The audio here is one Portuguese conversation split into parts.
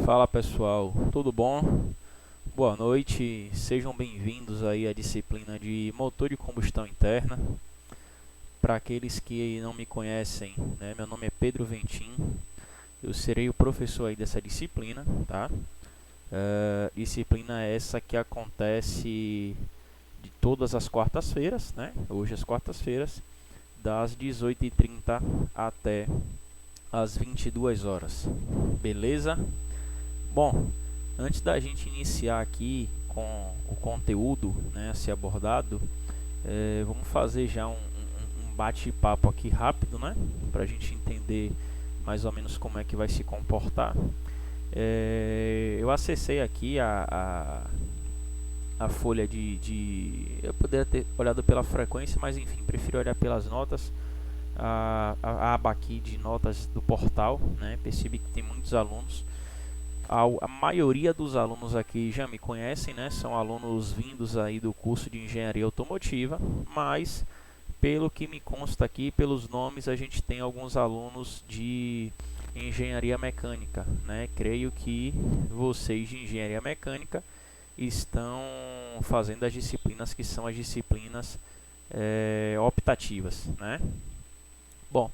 Fala pessoal, tudo bom? Boa noite, sejam bem-vindos aí à disciplina de motor de combustão interna. Para aqueles que não me conhecem, né, meu nome é Pedro Ventim, eu serei o professor aí dessa disciplina, tá? Disciplina essa que acontece de todas as quartas-feiras, né? Hoje as quartas-feiras, das 18h30 até as 22 horas, beleza? Bom, antes da gente iniciar aqui com o conteúdo, né, a ser abordado, vamos fazer já um bate-papo aqui rápido, né, para a gente entender mais ou menos como é que vai se comportar. Eu acessei aqui a folha eu poderia ter olhado pela frequência, mas enfim, prefiro olhar pelas notas. A aba aqui de notas do portal, né, percebi que tem muitos alunos. A maioria dos alunos aqui já me conhecem, né? São alunos vindos aí do curso de engenharia automotiva, mas pelo que me consta aqui, pelos nomes, a gente tem alguns alunos de engenharia mecânica, né? Creio que vocês de engenharia mecânica estão fazendo as disciplinas que são as disciplinas optativas, né? Bom,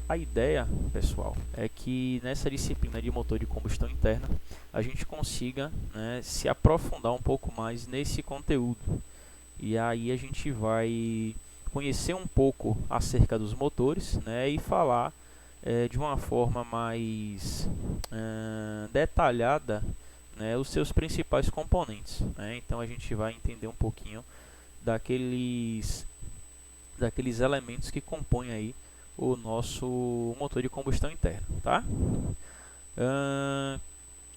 a ideia, pessoal, é que nessa disciplina de motor de combustão interna a gente consiga, né, se aprofundar um pouco mais nesse conteúdo. E aí a gente vai conhecer um pouco acerca dos motores, né, e falar de uma forma mais detalhada, né, os seus principais componentes, né? Então a gente vai entender um pouquinho daqueles elementos que compõem aí o nosso motor de combustão interna, tá?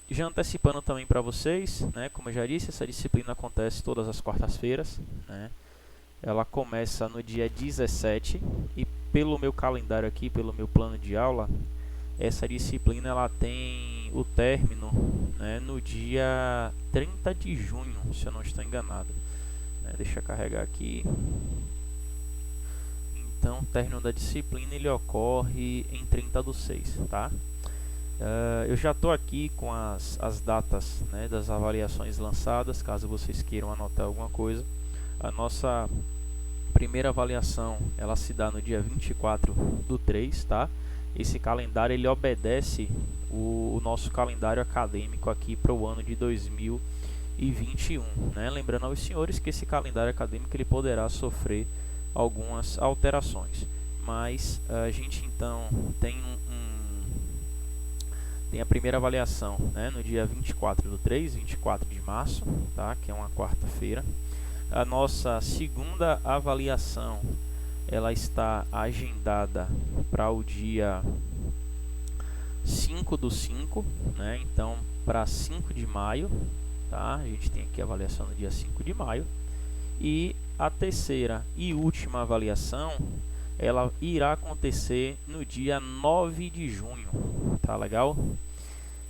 Já antecipando também para vocês, né, como eu já disse, essa disciplina acontece todas as quartas-feiras, né? Ela começa no dia 17 e pelo meu calendário aqui, pelo meu plano de aula, essa disciplina ela tem o término, né, no dia 30 de junho, se eu não estou enganado, né? Deixa eu carregar aqui. Então, o término da disciplina ele ocorre em 30/6, tá? Eu já estou aqui com as datas, né, das avaliações lançadas, caso vocês queiram anotar alguma coisa. A nossa primeira avaliação ela se dá no dia 24/3, tá? Esse calendário ele obedece o nosso calendário acadêmico aqui para o ano de 2021, né? Lembrando aos senhores que esse calendário acadêmico ele poderá sofrer algumas alterações, mas a gente então tem tem a primeira avaliação, né, no dia 24/3, 24 de março, tá, que é uma quarta-feira. A nossa segunda avaliação ela está agendada para o dia 5/5, né, então para 5 de maio, tá? A gente tem aqui a avaliação no dia 5 de maio. E a terceira e última avaliação, ela irá acontecer no dia 9 de junho, tá legal?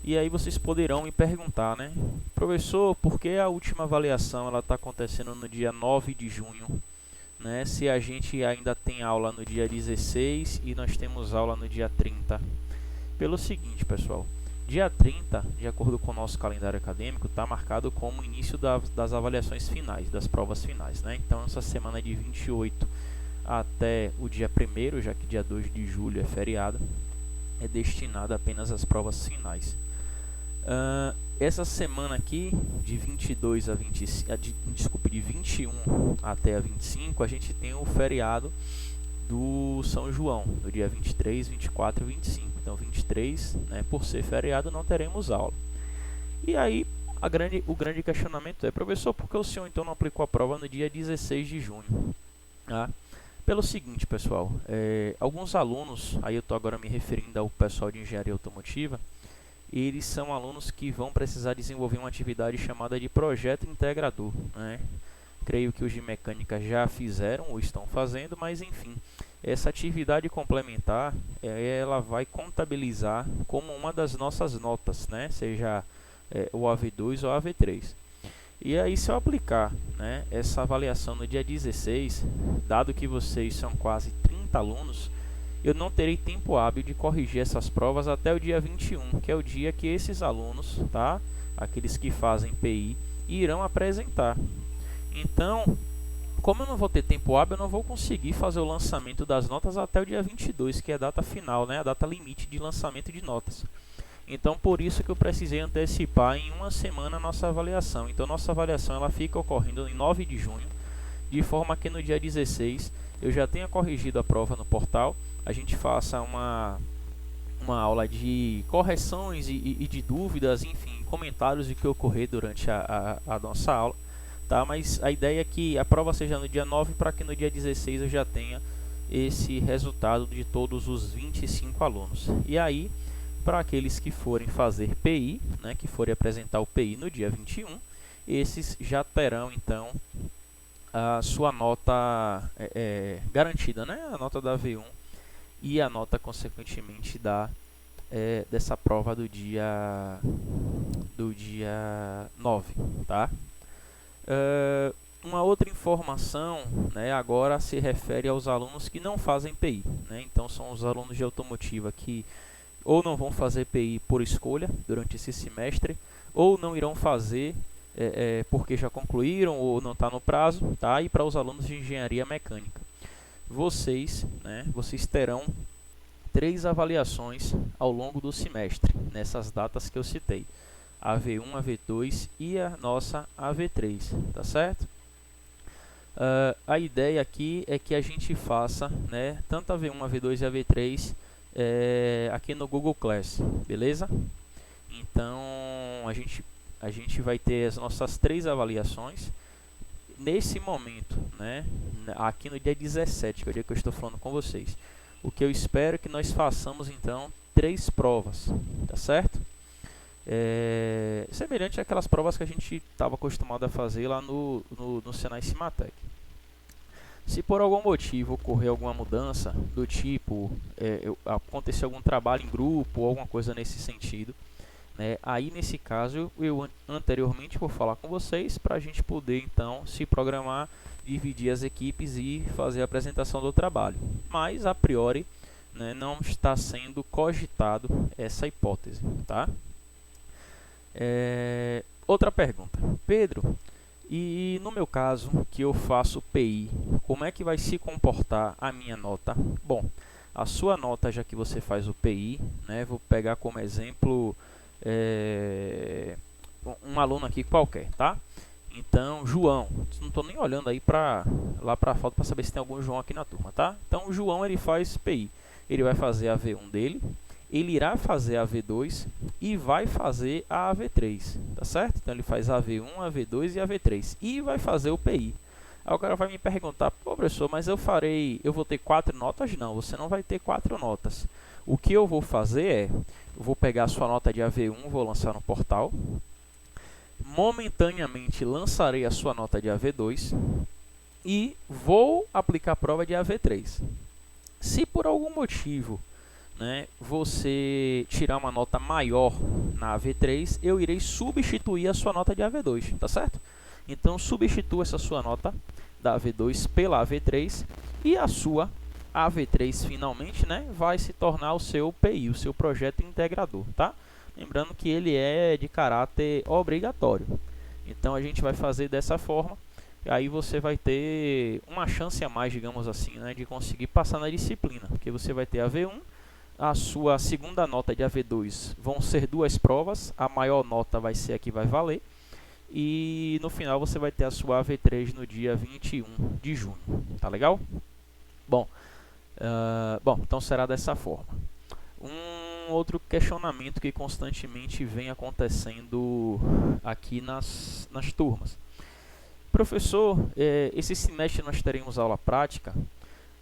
E aí vocês poderão me perguntar, né? Professor, por que a última avaliação ela está acontecendo no dia 9 de junho? Né? Se a gente ainda tem aula no dia 16 e nós temos aula no dia 30. Pelo seguinte, pessoal. Dia 30, de acordo com o nosso calendário acadêmico, está marcado como o início das avaliações finais, das provas finais, né? Então, essa semana de 28 até o dia 1º, já que dia 2 de julho é feriado, é destinada apenas às provas finais. Essa semana aqui, de 22 a 25, de 21 até a 25, a gente tem o feriado do São João, no dia 23, 24 e 25. Então 23, né, por ser feriado, não teremos aula. E aí, o grande questionamento é: professor, por que o senhor então não aplicou a prova no dia 16 de junho? Pelo seguinte, pessoal, alguns alunos, aí eu estou agora me referindo ao pessoal de engenharia automotiva, eles são alunos que vão precisar desenvolver uma atividade chamada de projeto integrador, né? Creio que os de mecânica já fizeram ou estão fazendo, mas enfim, essa atividade complementar ela vai contabilizar como uma das nossas notas, né? Seja o AV2 ou AV3. E aí, se eu aplicar, né, essa avaliação no dia 16, dado que vocês são quase 30 alunos, eu não terei tempo hábil de corrigir essas provas até o dia 21, que é o dia que esses alunos, tá? Aqueles que fazem PI, irão apresentar. Então, como eu não vou ter tempo hábil, eu não vou conseguir fazer o lançamento das notas até o dia 22, que é a data final, né? A data limite de lançamento de notas. Então, por isso que eu precisei antecipar em uma semana a nossa avaliação. Então, nossa avaliação ela fica ocorrendo em 9 de junho, de forma que no dia 16 eu já tenha corrigido a prova no portal, a gente faça uma aula de correções e de dúvidas, enfim, comentários do que ocorrer durante a nossa aula. Tá? Mas a ideia é que a prova seja no dia 9 para que no dia 16 eu já tenha esse resultado de todos os 25 alunos. E aí, para aqueles que forem fazer PI, né, que forem apresentar o PI no dia 21, esses já terão então a sua nota garantida, né, a nota da V1 e a nota consequentemente dessa prova do dia 9, tá? Uma outra informação, né, agora se refere aos alunos que não fazem PI, né? Então são os alunos de automotiva que ou não vão fazer PI por escolha durante esse semestre, ou não irão fazer porque já concluíram ou não está no prazo, tá? E para os alunos de engenharia mecânica, vocês terão 3 avaliações ao longo do semestre, nessas datas que eu citei. A V1, a V2 e a nossa AV3, tá certo? A ideia aqui é que a gente faça, né, tanto a V1, a V2 e a V3 aqui no Google Class, beleza? Então a gente vai ter as nossas 3 avaliações nesse momento, né, aqui no dia 17, que é o dia que eu estou falando com vocês. O que eu espero é que nós façamos então 3 provas, tá certo? Semelhante àquelas provas que a gente estava acostumado a fazer lá no Senai Cimatec. Se por algum motivo ocorrer alguma mudança do tipo, acontecer algum trabalho em grupo ou alguma coisa nesse sentido, né, aí nesse caso eu anteriormente vou falar com vocês para a gente poder então se programar, dividir as equipes e fazer a apresentação do trabalho. Mas a priori, né, não está sendo cogitado essa hipótese, tá? Outra pergunta, Pedro, e no meu caso que eu faço PI, como é que vai se comportar a minha nota? Bom, a sua nota, já que você faz o PI, né, vou pegar como exemplo um aluno aqui qualquer, tá? Então, João, não estou nem olhando aí lá para a foto para saber se tem algum João aqui na turma, tá? Então, o João ele faz PI, ele vai fazer a V1 dele, ele irá fazer a V2 e vai fazer a V3, tá certo? Então ele faz a V1, a V2 e a V3 e vai fazer o PI. Aí o cara vai me perguntar, pô, professor, mas eu vou ter 4 notas? Não, você não vai ter 4 notas. O que eu vou fazer eu vou pegar a sua nota de AV1, vou lançar no portal, momentaneamente lançarei a sua nota de AV2 e vou aplicar a prova de AV3. Se por algum motivo, né, você tirar uma nota maior na AV3, eu irei substituir a sua nota de AV2, tá certo? Então substitua essa sua nota da AV2 pela AV3 e a sua AV3 finalmente, né, vai se tornar o seu PI, o seu projeto integrador, tá? Lembrando que ele é de caráter obrigatório. Então a gente vai fazer dessa forma. E aí você vai ter uma chance a mais, digamos assim, né, de conseguir passar na disciplina, porque você vai ter a V1, a sua segunda nota de AV2 vão ser 2 provas, a maior nota vai ser a que vai valer, e no final você vai ter a sua AV3 no dia 21 de junho, tá legal? Bom, então será dessa forma. Um outro questionamento que constantemente vem acontecendo aqui nas turmas. Professor, esse semestre nós teremos aula prática?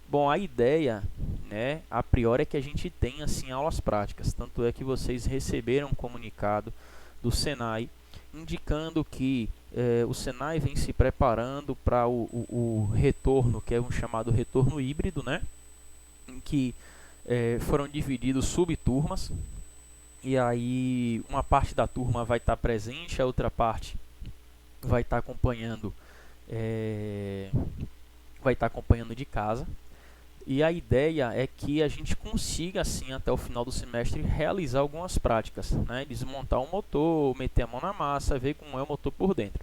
Bom, a ideia, né, a priori é que a gente tenha assim aulas práticas. Tanto é que vocês receberam um comunicado do Senai indicando que o Senai vem se preparando para o retorno, que é um chamado retorno híbrido, né, em que foram divididos subturmas. E aí uma parte da turma vai estar presente, a outra parte vai estar acompanhando de casa. E a ideia é que a gente consiga, assim, até o final do semestre, realizar algumas práticas, né? Desmontar um motor, meter a mão na massa, ver como é o motor por dentro.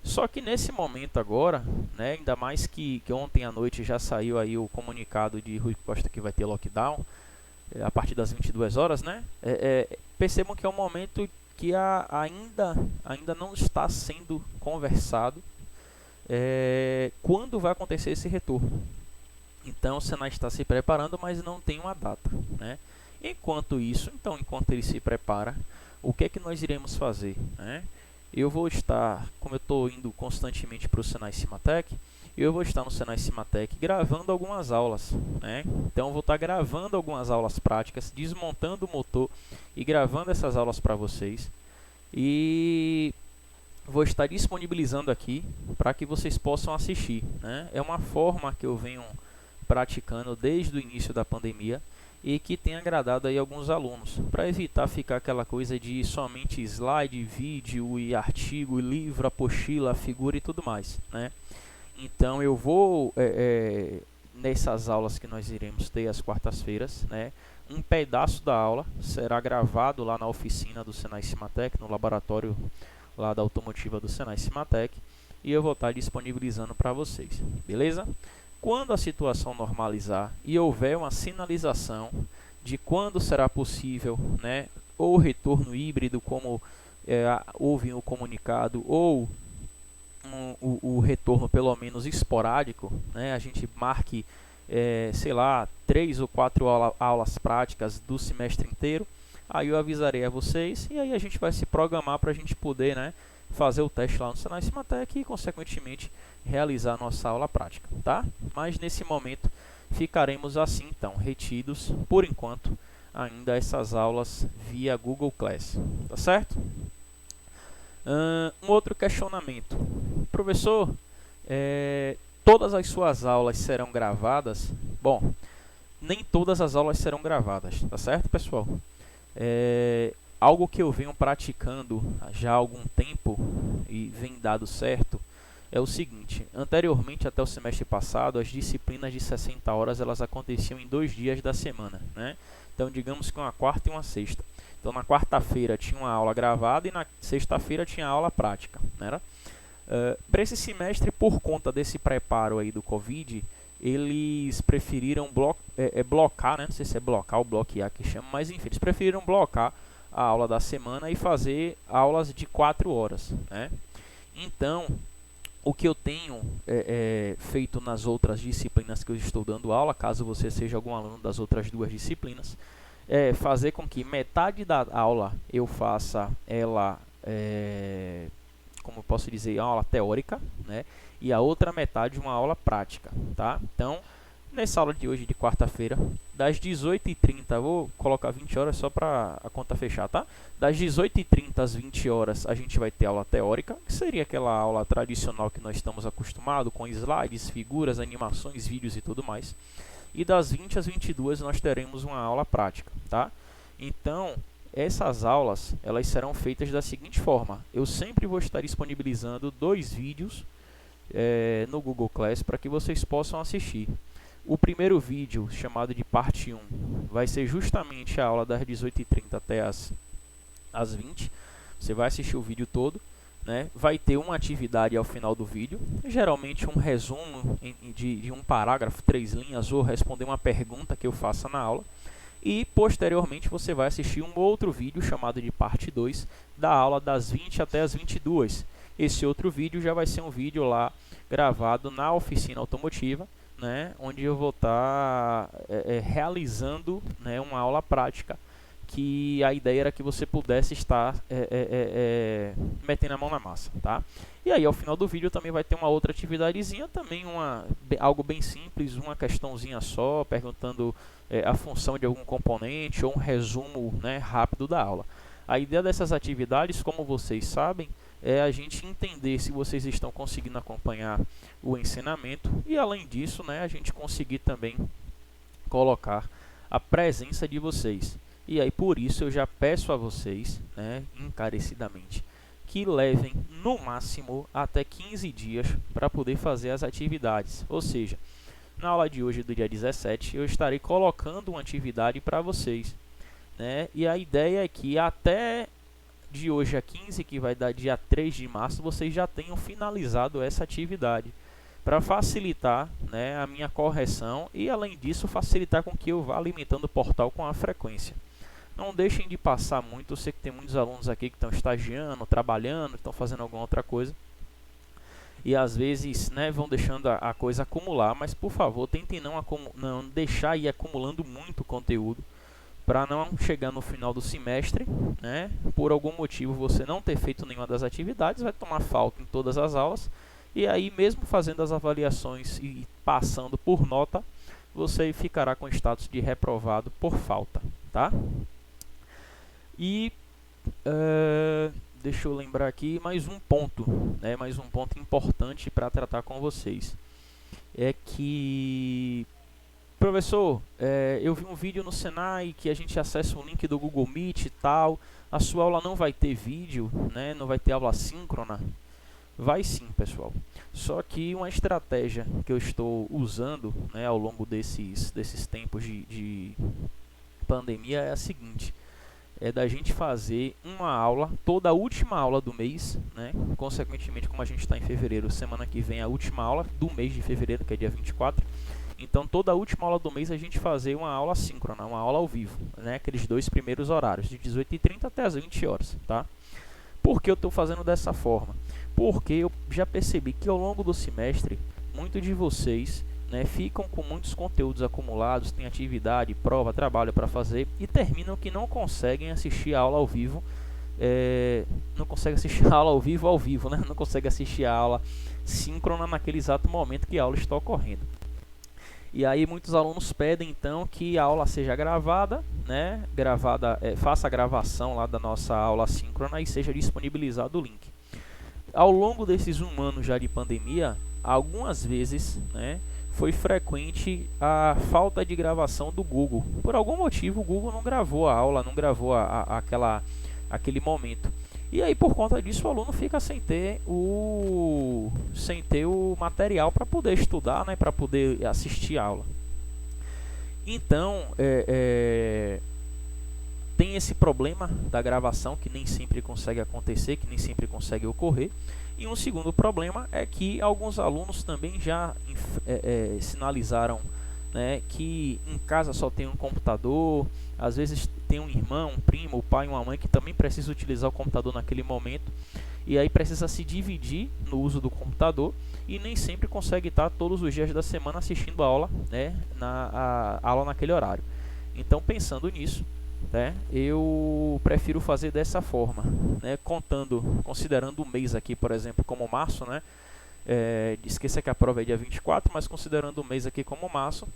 Só que nesse momento agora, né, ainda mais que ontem à noite já saiu aí o comunicado de Rui Costa que vai ter lockdown, a partir das 22 horas, né? Percebam que é um momento que ainda não está sendo conversado quando vai acontecer esse retorno. Então o Senai está se preparando, mas não tem uma data, né? Enquanto ele se prepara, o que é que nós iremos fazer, né? Eu vou estar, como eu estou indo constantemente para o Senai Cimatec, eu vou estar no Senai Cimatec gravando algumas aulas, né? Então eu vou estar gravando algumas aulas práticas, desmontando o motor e gravando essas aulas para vocês. E vou estar disponibilizando aqui para que vocês possam assistir, né? É uma forma que eu venho praticando desde o início da pandemia e que tem agradado aí alguns alunos, para evitar ficar aquela coisa de somente slide, vídeo e artigo, e livro, apostila, figura e tudo mais, né? Então eu vou nessas aulas que nós iremos ter às quartas-feiras, né? Um pedaço da aula será gravado lá na oficina do Senai Cimatec, no laboratório lá da automotiva do Senai Cimatec, e eu vou estar disponibilizando para vocês, beleza? Quando a situação normalizar e houver uma sinalização de quando será possível, né, ou retorno híbrido, como houve o comunicado, ou o retorno pelo menos esporádico, né, a gente marque, sei lá, 3 ou 4 aulas práticas do semestre inteiro, aí eu avisarei a vocês e aí a gente vai se programar para a gente poder, né, fazer o teste lá no Senai Cimatec e, consequentemente, realizar a nossa aula prática, tá? Mas nesse momento ficaremos assim, então, retidos, por enquanto, ainda essas aulas via Google Class, tá certo? Um outro questionamento. Professor, todas as suas aulas serão gravadas? Bom, nem todas as aulas serão gravadas, tá certo, pessoal? Algo que eu venho praticando já há algum tempo e vem dado certo é o seguinte: anteriormente, até o semestre passado, as disciplinas de 60 horas elas aconteciam em 2 dias da semana, né? Então, digamos que uma quarta e uma sexta. Então, na quarta-feira tinha uma aula gravada e na sexta-feira tinha aula prática, né? Para esse semestre, por conta desse preparo aí do Covid, eles preferiram blocar, né? Não sei se é blocar ou bloquear que chama, mas enfim, eles preferiram blocar a aula da semana e fazer aulas de 4 horas, né? Então, o que eu tenho feito nas outras disciplinas que eu estou dando aula, caso você seja algum aluno das outras 2 disciplinas, é fazer com que metade da aula eu faça ela, como eu posso dizer, uma aula teórica, né? E a outra metade uma aula prática, tá? Então, nessa aula de hoje, de quarta-feira, das 18h30, vou colocar 20 horas só para a conta fechar, tá? Das 18h30 às 20 horas, a gente vai ter aula teórica, que seria aquela aula tradicional que nós estamos acostumados, com slides, figuras, animações, vídeos e tudo mais. E das 20 às 22 nós teremos uma aula prática, tá? Então, essas aulas, elas serão feitas da seguinte forma: eu sempre vou estar disponibilizando 2 vídeos no Google Class para que vocês possam assistir. O primeiro vídeo, chamado de parte 1, vai ser justamente a aula das 18h30 até as 20. Você vai assistir o vídeo todo, né? Vai ter uma atividade ao final do vídeo, geralmente um resumo de um parágrafo, 3 linhas, ou responder uma pergunta que eu faça na aula. E posteriormente você vai assistir um outro vídeo chamado de parte 2, da aula das 20 até as 22. Esse outro vídeo já vai ser um vídeo lá gravado na oficina automotiva, né, onde eu vou estar realizando, né, uma aula prática, que a ideia era que você pudesse estar metendo a mão na massa, tá? E aí ao final do vídeo também vai ter uma outra atividadezinha, também algo bem simples, uma questãozinha só, perguntando a função de algum componente ou um resumo, né, rápido da aula. A ideia dessas atividades, como vocês sabem, é a gente entender se vocês estão conseguindo acompanhar o ensinamento e, além disso, né, a gente conseguir também colocar a presença de vocês. E aí, por isso, eu já peço a vocês, né, encarecidamente, que levem no máximo até 15 dias para poder fazer as atividades. Ou seja, na aula de hoje do dia 17 eu estarei colocando uma atividade para vocês, né? E a ideia é que até de hoje a 15, que vai dar dia 3 de março, vocês já tenham finalizado essa atividade, para facilitar, né, a minha correção e, além disso, facilitar com que eu vá alimentando o portal com a frequência. Não deixem de passar muito. Eu sei que tem muitos alunos aqui que estão estagiando, trabalhando, estão fazendo alguma outra coisa e às vezes, né, vão deixando a coisa acumular, mas por favor, tentem não deixar ir acumulando muito conteúdo, para não chegar no final do semestre, né, por algum motivo você não ter feito nenhuma das atividades, vai tomar falta em todas as aulas, e aí mesmo fazendo as avaliações e passando por nota, você ficará com status de reprovado por falta, tá? E deixa eu lembrar aqui mais um ponto, né, mais um ponto importante para tratar com vocês, é que, professor, eu vi um vídeo no Senai que a gente acessa o link do Google Meet e tal, a sua aula não vai ter vídeo, né, não vai ter aula síncrona. Vai sim, pessoal. Só que uma estratégia que eu estou usando, né, ao longo desses tempos de pandemia é a seguinte: é da gente fazer uma aula, toda a última aula do mês, né? Consequentemente, como a gente está em fevereiro, semana que vem a última aula do mês de fevereiro, que é dia 24. Então, toda a última aula do mês a gente fazer uma aula síncrona, uma aula ao vivo, né? Aqueles 2 primeiros horários, de 18h30 até as 20 horas, tá? Por que eu estou fazendo dessa forma? Porque eu já percebi que ao longo do semestre, muitos de vocês, né, ficam com muitos conteúdos acumulados, tem atividade, prova, trabalho para fazer e terminam que não conseguem assistir a aula ao vivo, não conseguem assistir a aula ao vivo, né? Não conseguem assistir a aula síncrona naquele exato momento que a aula está ocorrendo. E aí muitos alunos pedem então que a aula seja gravada, né? Faça a gravação lá da nossa aula síncrona e seja disponibilizado o link. Ao longo desses 1 ano já de pandemia, algumas vezes, né, foi frequente a falta de gravação do Google. Por algum motivo o Google não gravou a aula, não gravou aquele momento. E aí por conta disso o aluno fica sem ter o material para poder estudar, né, para poder assistir a aula. Então tem esse problema da gravação que nem sempre consegue acontecer, que nem sempre consegue ocorrer. E um segundo problema é que alguns alunos também já sinalizaram, né, que em casa só tem um computador, às vezes tem um irmão, um primo, um pai, uma mãe que também precisa utilizar o computador naquele momento, e aí precisa se dividir no uso do computador e nem sempre consegue estar todos os dias da semana assistindo a aula, né, a aula naquele horário. Então, pensando nisso, né, eu prefiro fazer dessa forma, né, considerando o mês aqui, por exemplo, como março, né, esqueça que a prova é dia 24, mas considerando o mês aqui como março,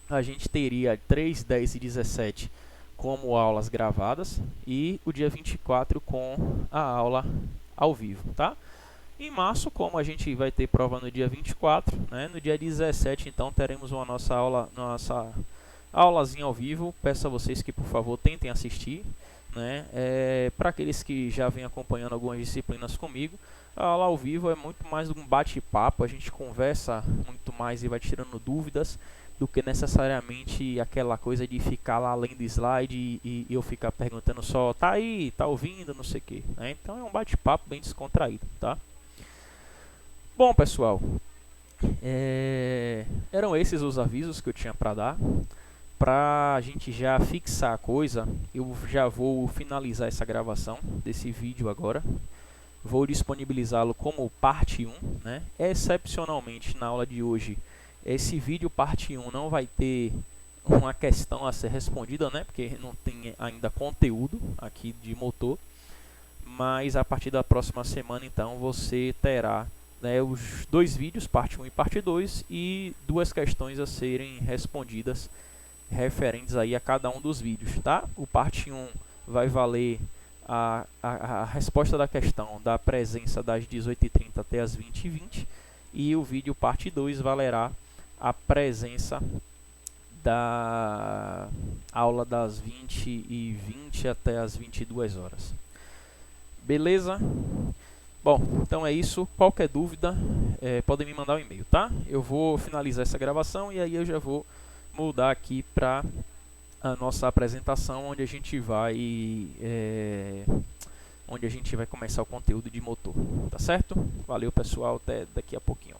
a gente teria 3, 10 e 17 como aulas gravadas e o dia 24 com a aula ao vivo, tá? Em março, como a gente vai ter prova no dia 24, né, no dia 17 então teremos nossa aulazinha ao vivo. Peço a vocês que por favor tentem assistir, né? Para aqueles que já vêm acompanhando algumas disciplinas comigo, a aula ao vivo é muito mais um bate-papo, a gente conversa muito mais e vai tirando dúvidas do que necessariamente aquela coisa de ficar lá lendo slide e eu ficar perguntando só, tá aí, tá ouvindo, não sei o que, né? Então é um bate-papo bem descontraído, tá? Bom, pessoal, eram esses os avisos que eu tinha para dar. Para a gente já fixar a coisa, eu já vou finalizar essa gravação desse vídeo agora. Vou disponibilizá-lo como parte 1, né? Excepcionalmente, na aula de hoje, esse vídeo parte 1 não vai ter uma questão a ser respondida, né? Porque não tem ainda conteúdo aqui de motor. Mas a partir da próxima semana, então, você terá, né, os 2 vídeos, parte 1 e parte 2, e 2 questões a serem respondidas referentes aí a cada um dos vídeos, tá? O parte 1 vai valer a resposta da questão da presença das 18h30 até as 20h20 e o vídeo parte 2 valerá a presença da aula das 20h20 até as 22 horas. Beleza? Bom, então é isso. Qualquer dúvida, podem me mandar um e-mail, tá? Eu vou finalizar essa gravação e aí eu já vou mudar aqui para a nossa apresentação, onde a gente vai começar o conteúdo de motor, tá certo? Valeu, pessoal, até daqui a pouquinho.